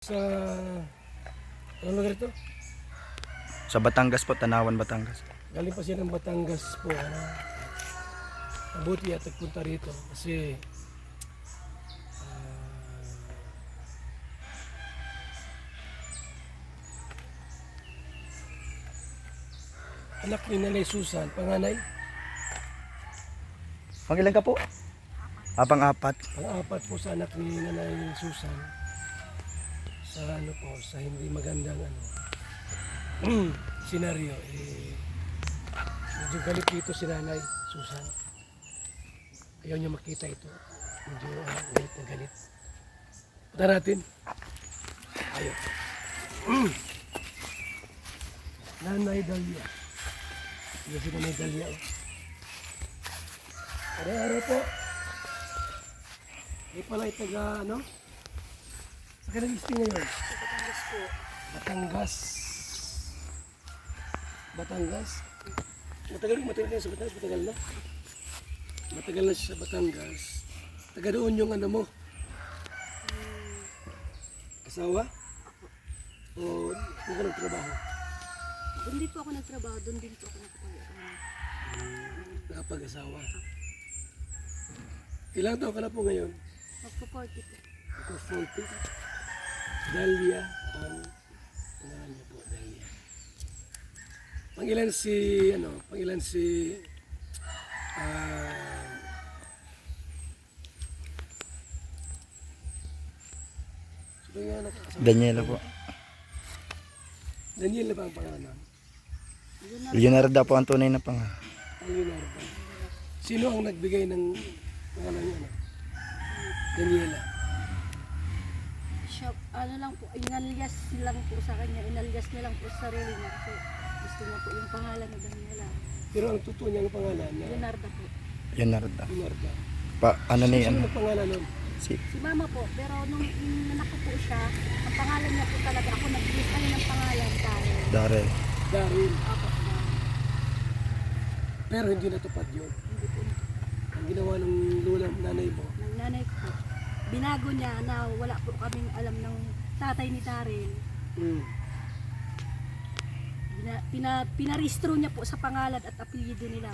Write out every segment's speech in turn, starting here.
Sa anong lugar ito? Sa Batangas po, Tanawan, Batangas. Galing pa siya ng Batangas po. Mabuti at nagpunta rito kasi anak ni Nanay Susan, panganay, Pangilan ka po? Pang-apat. pang-apat po sa anak ni Nanay Susan sa sa hindi magandang senaryo. Medyo galit dito si Nanay Susan. Ayaw niya makita ito. Medyo galit na galit. Punta natin. Ayaw. Nanay Dalia. Hindi si Nanay Dalia. Araw-araw po. Hindi pala itaga Sa kanang listing ngayon? Sa Batangas po. Batangas. Batangas. Matagal na sa Batangas. Matagal na. Matagal na siya sa Batangas. Taga doon yung mo? Asawa? O doon ka nagtrabaho? Doon din po ako nagtrabaho, doon din po ako nakapag-asawa. Nakapag-asawa. Ilang taon ka na po ngayon? Magpo-40 po. Ako 40. Dalia ang pangalan niya po, Dalia. Pangilan si sino nga nakakasama? Daniela po. Daniela ba ang pangalan? Leonardo po ang tunay na pangalan. Ang Leonardo. Sino ang nagbigay ng pangalan niya? Daniela. Siya, lang po, inalyas lang po sa kanya, inalyas niya lang po sa sarili niya kasi gusto niya po yung pangalan ni Daniela. Pero ang totoo niyang pangalan niya, Leonardo po. Leonardo. Leonardo. Ano ni Sino ano? ang pangalan nun? Si Si mama po, pero nung inanak ko po siya, ang pangalan niya po talaga, ako nag-use kami ng pangalan, Darren. Darrell. Daryl. Ako po. Pero hindi natupad yun. Hindi po. Ang ginawa ng nanay mo, Ng nanay ko po. Binago niya na wala po kaming alam ng tatay ni Darren. Pinarehistro niya po sa pangalan at apelyido nila.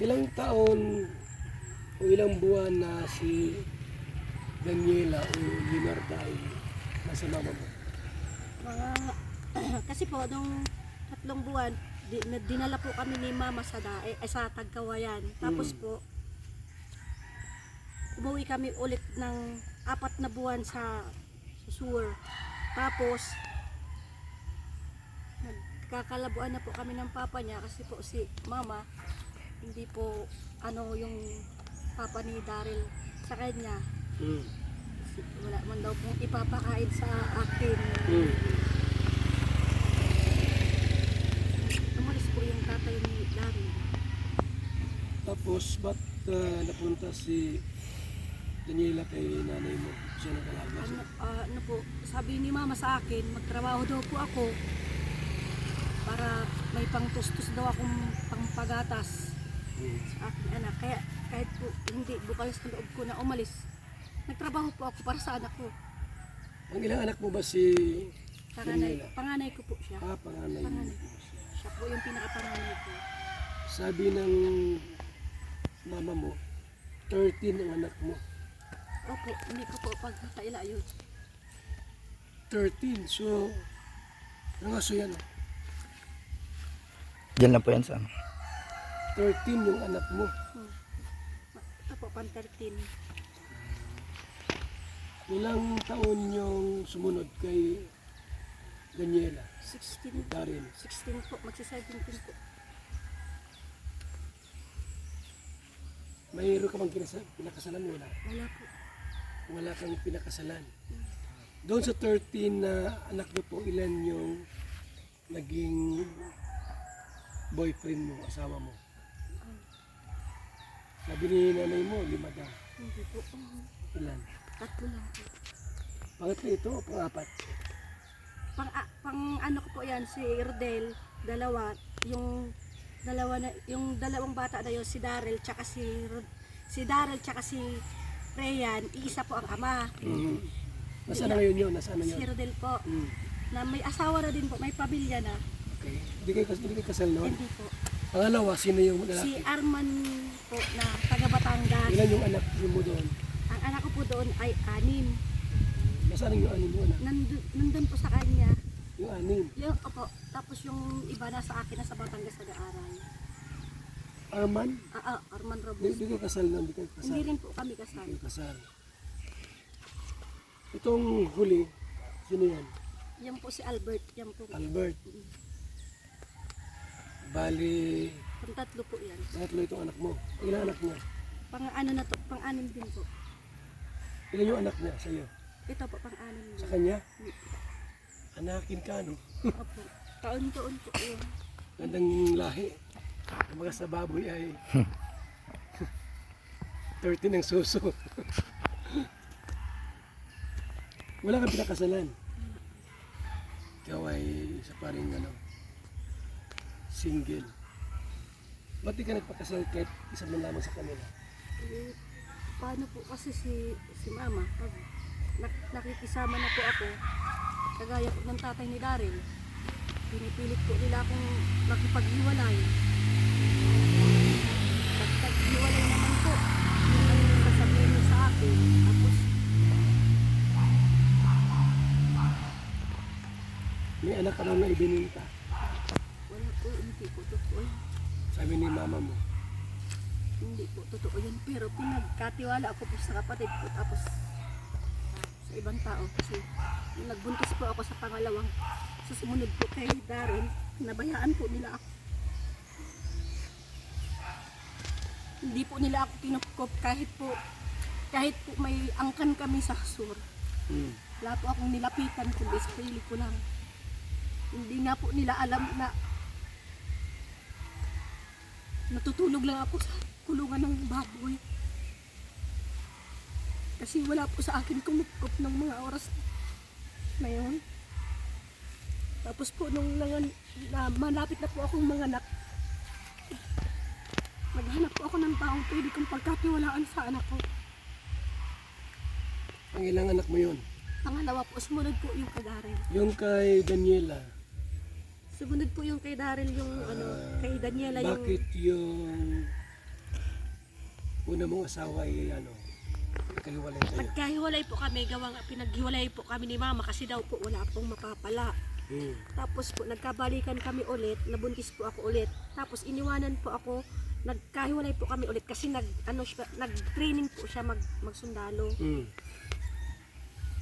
ilang taon o ilang buwan na si Daniela o Leonardo ay nasa mama mo? Mga kasi po nung 3 buwan dinala po kami ni Mama sa sa Tagkawayan. Tapos po umuwi kami ulit ng 4 na buwan sa Sur. Tapos nagkakalabuan na po kami ng papa niya kasi po si Mama hindi po yung papa ni Daryl sa kanya. Wala man daw pong ipapakain sa akin. Umalis po yung tatay ni Daryl. Tapos ba't napunta si Daniela kay nanay mo? Siya nag-alaga siya. Ano po, sabi ni Mama sa akin, magtrabaho daw po ako para may pangtustos daw akong pangpagatas sa aking anak. Kaya kahit po hindi bukalas ng loob ko na umalis, nagtrabaho po ako para sa anak ko. Ang ilang anak mo ba si Daniela? Panganay ko po siya. Panganay mo Panganay. po siya. Siya po yung pinakapanganay ko. Sabi ng mama mo, 13 ang anak mo. Opo, hindi ko po pagkakaila yun. 13, so ano aso yan? Diyan lang po yan sa ano. 13 yung anak mo. Ito po, pan 13. Ilang taon yung sumunod kay Daniela? 16. Daryl. 16 po, magsi-17 po. Mayroon ka bang pinakasalan? Wala. Wala po. Wala kang pinakasalan. Doon sa 13 na anak niyo po, ilan yung naging boyfriend mo, asawa mo? Sabi ni nanay mo, 5 daw. Hindi po. Ilan? 3 lang po. Pangatlo ito o pang-apat? Pang ano ko po yan, si Rodel, 2. Yung dalawang bata na yun, si Daryl tsaka si Daryl tsaka si Rayan, iisa po ang ama. Nasaan na ngayon yun? Nasaan na Si yun? Rodel po, Hmm. na may asawa na din po, may pamilya na. Okay. Hindi kayo kasal noon? Hindi po. Pangalawa, sino yung Si lalaki? Arman po na taga Batangas. Ilan yung anak mo doon? Ang anak ko po doon ay 6. Nasaan yung anim mo anak? Nandun po sa kanya. Yung anim. Yung, opo, tapos yung iba na sa akin na sa Batangas nag-aaral. Arman? Arman Hindi Robles. kayo kasal noon? Hindi kayo kasal? Hindi rin po kami kasal. Kayo kasal. Itong huli, sino yan? Yan po si Albert. Yan po. Albert. Bali, Ang tatlo po yan. tatlo itong anak mo. Ilan anak niya? Pang-ano na to, pang-anim din po. Ilan yung anak niya sa'yo? Ito po, pang-anim Sa din. kanya? Anakin ka, no? Opo. Taon-taon po yun. Gandang lahi. Ang mga sa baboy ay 30 ng suso. Wala kang pinakasalan. Ikaw ay isa pa rin ano, single. Ba't di ka nagpakasal kahit isa man lamang sa kanila? Eh, paano po kasi si mama, pag nakikisama na po ako, kagaya po ng tatay ni Daryl, pinipilit po nila akong makipaghiwalay. Paghiwalay naman po, yun lang yung sasabihin niya sa akin. Tapos, May anak ka raw na ibininta. wala po, hindi po totoo. Sabi ni mama mo. Hindi po totoo yan. Pero pinagkatiwala ako po sa kapatid ko. Tapos, sa ibang tao. Kasi, nung nagbuntis po ako sa pangalawang, sa sumunod po kay Daryl, nabayaan po nila ako. Hindi po nila ako kinupkop kahit po may angkan kami sa sur. Hmm. Wala po akong nilapitan kundi sa sarili ko lang. Hindi nga po nila alam na natutulog lang ako sa kulungan ng baboy. Kasi wala po sa akin kumupkop ng mga oras na yun. Tapos po nung malapit na po akong manganak, naghanap po ako ng taong pwede kong pagkatiwalaan sa anak ko. Ang ilang anak mo yun? Pangalawa po, sumunod po yung kay Daryl. Yung kay Daniela. Sumunod po yung kay Daryl, yung kay Daniela yung... Bakit yung una mong asawa ay ano, nagkahiwalay kayo? Nagkahiwalay po kami, pinaghiwalay po kami ni mama kasi daw po wala pong mapapala. Hmm. Tapos po nagkabalikan kami ulit, nabuntis po ako ulit. Tapos iniwanan po ako, nagkahiwalay po kami ulit kasi nag-training po siya magsundalo. Hmm.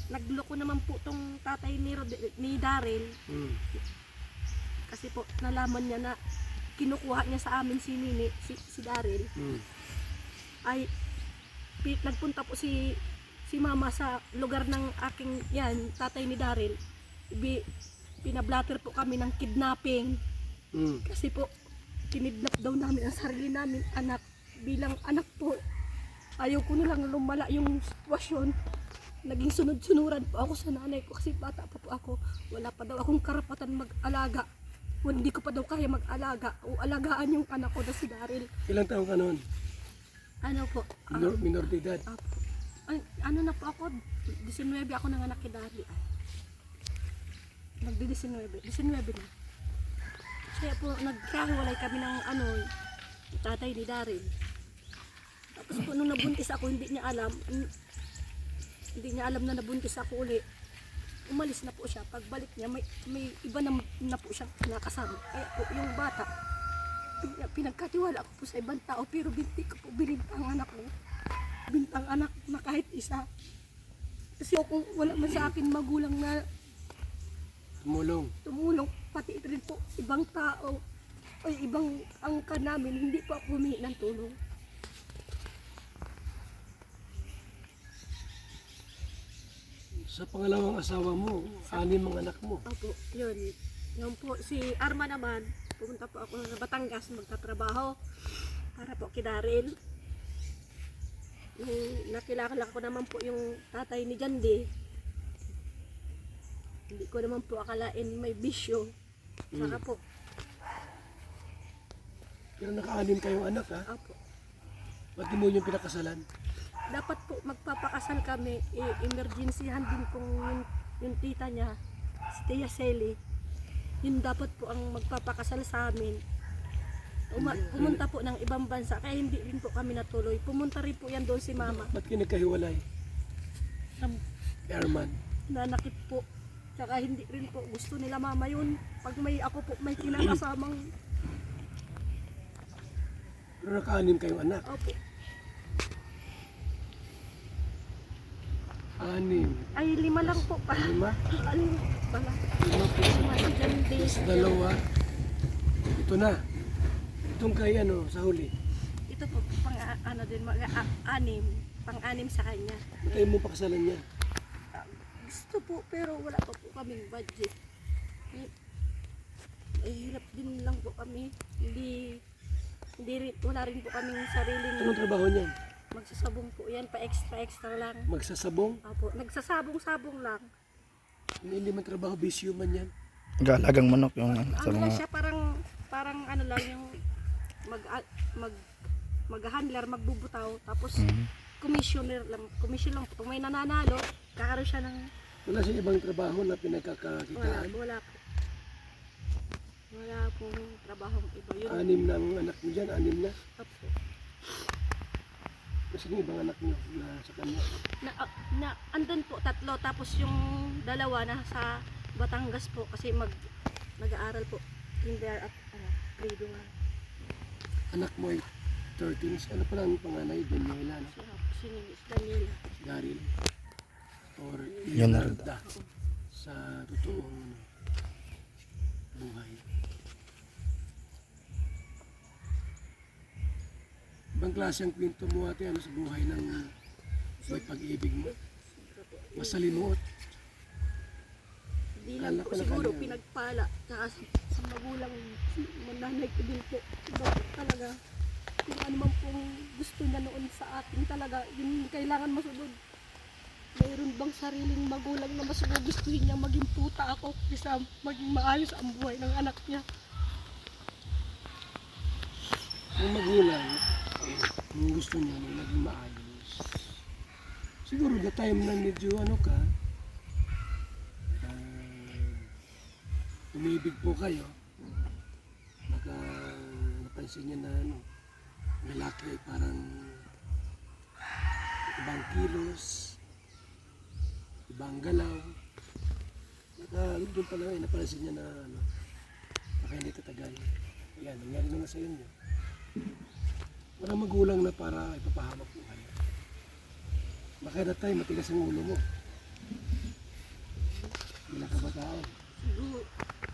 Nagloko naman po tong tatay ni Daryl Hmm. kasi po nalaman niya na kinukuha niya sa amin si Daryl. Hmm. Ay nagpunta po si mama sa lugar ng aking tatay ni Daryl. Pinablatter po kami ng kidnapping. Hmm. Kasi po kinidnap daw namin ang sarili namin anak. Bilang anak po, ayaw ko na lang lumala yung sitwasyon. Naging sunod-sunuran po ako sa nanay ko kasi bata pa po ako. Wala pa daw akong karapatan mag-alaga. Hindi ko pa daw kaya mag-alaga o alagaan yung anak ko na si Daryl. Ilang taon ka noon? Ano po? Minor de edad. Ano na po ako? 19 ako nanganak kay Daryl. Nagdi-19 na. Kaya po nagkahiwalay kami ng tatay ni Daryl. Tapos po nung nabuntis ako, hindi niya alam na nabuntis ako uli. Umalis na po siya. Pagbalik niya, may iba na po siyang nakasama. Kaya po yung bata, pinagkatiwala ko po sa ibang tao, pero binti ko po binintang anak ko. Bintang anak na kahit isa. Kasi kung wala man sa akin magulang na tumulong, pati rin po ibang tao o ibang angka namin, hindi po ako humingi ng tulong. Sa pangalawang asawa mo, 6 ang anak mo. Opo, yun. Yung po, si Arma naman, pumunta po ako sa Batangas magtatrabaho para po kay Daryl. Nakilala ko naman po yung tatay ni Jande. Hindi ko naman po akalain may bisyo. Saka po, Pero naka-6 kayong anak ha? opo. Ba't di mo yung pinakasalan? dapat po magpapakasal kami, emergencyhan din kung yung tita niya, si Tia Selly, yun dapat po ang magpapakasal sa amin. Pumunta po ng ibang bansa, kaya hindi rin po kami natuloy. Pumunta rin po yan doon si mama. Ba't kayo nagkahiwalay? Kay Arman. Nanakit po. Tsaka hindi rin po gusto nila mama yun. Pag ako po may kinakasamang, Pero naka-anim kayong anak. opo, 6. ay 5 lang po pa. 5? 5 Pala. po. Si John Days. Dalawa. Ito na. Itong kay sa huli. Ito po, ano din, anim. Pang-anim sa kanya. Matay mo pakasalan niya. Gusto po, pero wala pa po kaming budget. Hirap din lang po kami. Wala rin po kaming sariling Anong trabaho niyan? magsasabong po yan, pa extra lang. Magsasabong? Opo, nagsasabong-sabong lang. Hindi man trabaho, bisyo man yan. Galagang manok yung sa Ano lang mga... siya, parang ano lang yung mag-handler, magbubutaw, tapos commissioner lang, commission lang po. Kung may nananalo, kakaroon siya ng Wala siyang ibang trabaho na pinagkakakitaan. wala po. Wala pong trabahong iba. Yun, 6 na ang anak mo dyan, 6 na. opo. Kasi yung ibang anak niyo na sa kanya. Andun po 3, tapos yung 2 na sa Batangas po kasi nag-aaral po kinder at grade 1. Anak mo ay 13. Ano pala ang panganay? Daniela, no? Si Daniela. Daryl. Or Leonardo. Leonarda. Sa totoong buhay. Ibang klase ang kwento mo ate sa buhay ng may pag-ibig mo. Masalimuot. Hindi lang Kala po ko na siguro kanya. pinagpala. Tsaka sa magulang, mananay ko din po. Bakit talaga, kung ano man pong gusto niya noon sa atin talaga, yun kailangan masunod. Mayroon bang sariling magulang na mas gustuhin niya maging puta ako kaysa maging maayos ang buhay ng anak niya? Ang magulang, kung gusto niya na naging maayos. Siguro the time na medyo ka, umibig po kayo, baka napansin niya na lalaki ay parang ibang kilos, ibang galaw. Baka doon pa lang napansin niya na baka hindi tatagay. Yan, nangyari na nga sa inyo. Walang magulang na para ipapahamak po kayo. Baka na tayo matigas ang ulo mo. Bilang kabataan. Siguro,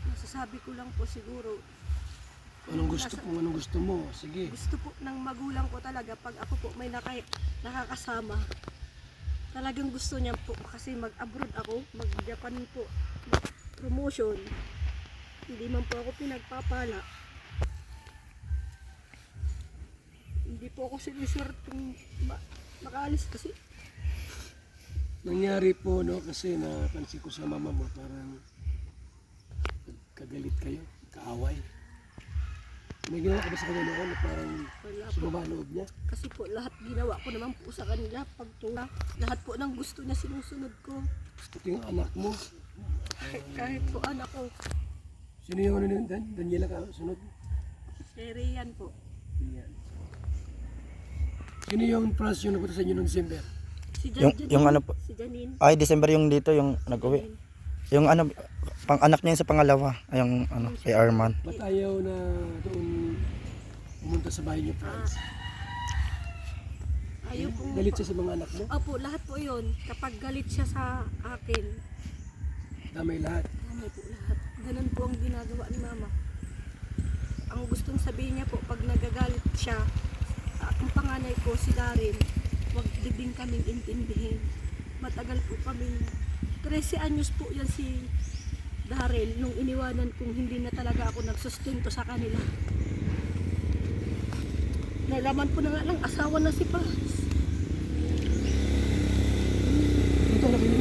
masasabi ko lang po siguro, Anong gusto mo? Sige. gusto po ng magulang ko talaga pag ako po may nakakasama. Talagang gusto niya po kasi mag-abroad ako, mag-Japan po, promotion. Hindi man po ako pinagpapala. Hindi po ako siniswerteng makaalis kasi Nangyari po kasi napansin ko sa mama mo parang kagalit kayo, kaaway. May ginawa ka ba sa kanya noon na parang wala po. sumama ang loob niya? Kasi po lahat ginawa ko naman po sa kanila pagtula. Lahat po ng gusto niya sinusunod ko. Gusto yung anak mo. Kahit po anak ko, Sino yung Daniela ka sunod? si Rian po. Yan. Sino yung pras yung napunta sa inyo noong December? Si Yung ano po, Si Janine. ay December yung dito yung nag-uwi. Yung pang anak niya yung sa pangalawa, ay yung kay Arman. Ba't ayaw na doon pumunta sa bahay niyo, friends? Ayaw pong... Galit siya sa mga anak mo? Opo, lahat po yun. Kapag galit siya sa akin, Damay lahat. tama po lahat. Ganun po ang ginagawa ni mama. Ang gustong sabihin niya po, pag nagagalit siya, ang panganay ko, si Darin, huwag din kaming intindihin. Matagal po kaming, 13 anyos po yan si Daryl nung iniwanan kong hindi na talaga ako nagsustento sa kanila. Nalaman po na nga lang, asawa na si Paz. Ito na kayo,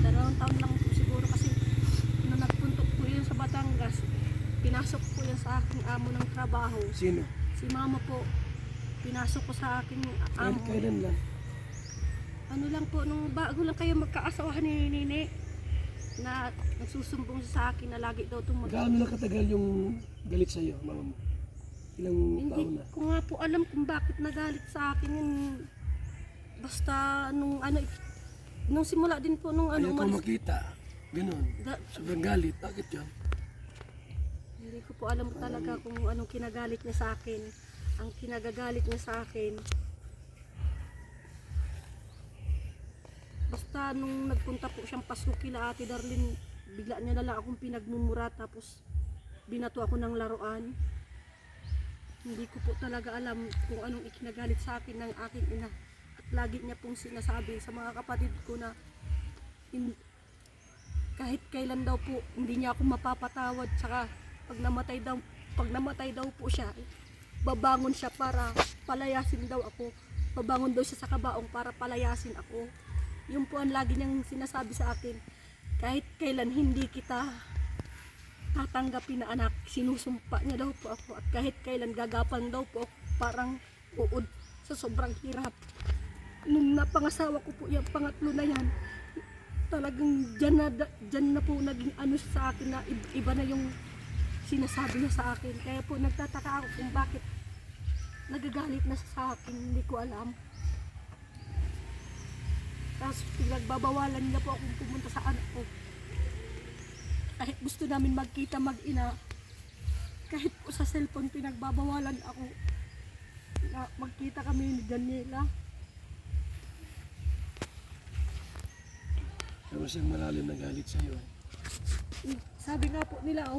Dalawang taon lang po siguro kasi nung nagpuntok po Sino? Si mama po, pinasok ko sa akin yung amo. Kailan lang? Ano lang po, nung bago lang kayo magkaasawahan ni Nini, na nagsusumbong siya sa akin na lagi daw itong Gaano lang katagal yung galit sa'yo, mama mo? Ilang Hindi taon na? ko nga po alam kung bakit nagalit sa akin yun. Basta nung nung simula din po nung Ayaw ko umalis. makita. Ganun. Da- Sobrang galit. Bakit yan? Hindi ko po alam talaga kung anong kinagalit niya sa akin. Ang kinagagalit niya sa akin. Basta nung nagpunta po siyang Pasko kila Ate Darlene, bigla niya na lang akong pinagmumura tapos binato ako ng laruan. Hindi ko po talaga alam kung anong ikinagalit sa akin ng aking ina. At lagi niya pong sinasabi sa mga kapatid ko na kahit kailan daw po hindi niya ako mapapatawad. Saka pag namatay daw po siya, babangon siya para palayasin daw ako. Babangon daw siya sa kabaong para palayasin ako. Yun po ang lagi niyang sinasabi sa akin. Kahit kailan hindi kita tatanggapin na anak, sinusumpa niya daw po ako. At kahit kailan gagapang daw po ako, parang uod sa sobrang hirap. Nung napangasawa ko po yung pangatlo na yan, talagang dyan na po naging ano sa akin na iba na yung sinasabi niya sa akin. Kaya po nagtataka ako kung bakit nagagalit na siya sa akin, hindi ko alam. Tapos pinagbabawalan niya po akong pumunta sa anak ko. Kahit gusto namin magkita mag-ina, kahit po sa cellphone pinagbabawalan ako na magkita kami ni Daniela. Pero siyang malalim na galit sa'yo. Sabi nga po nila,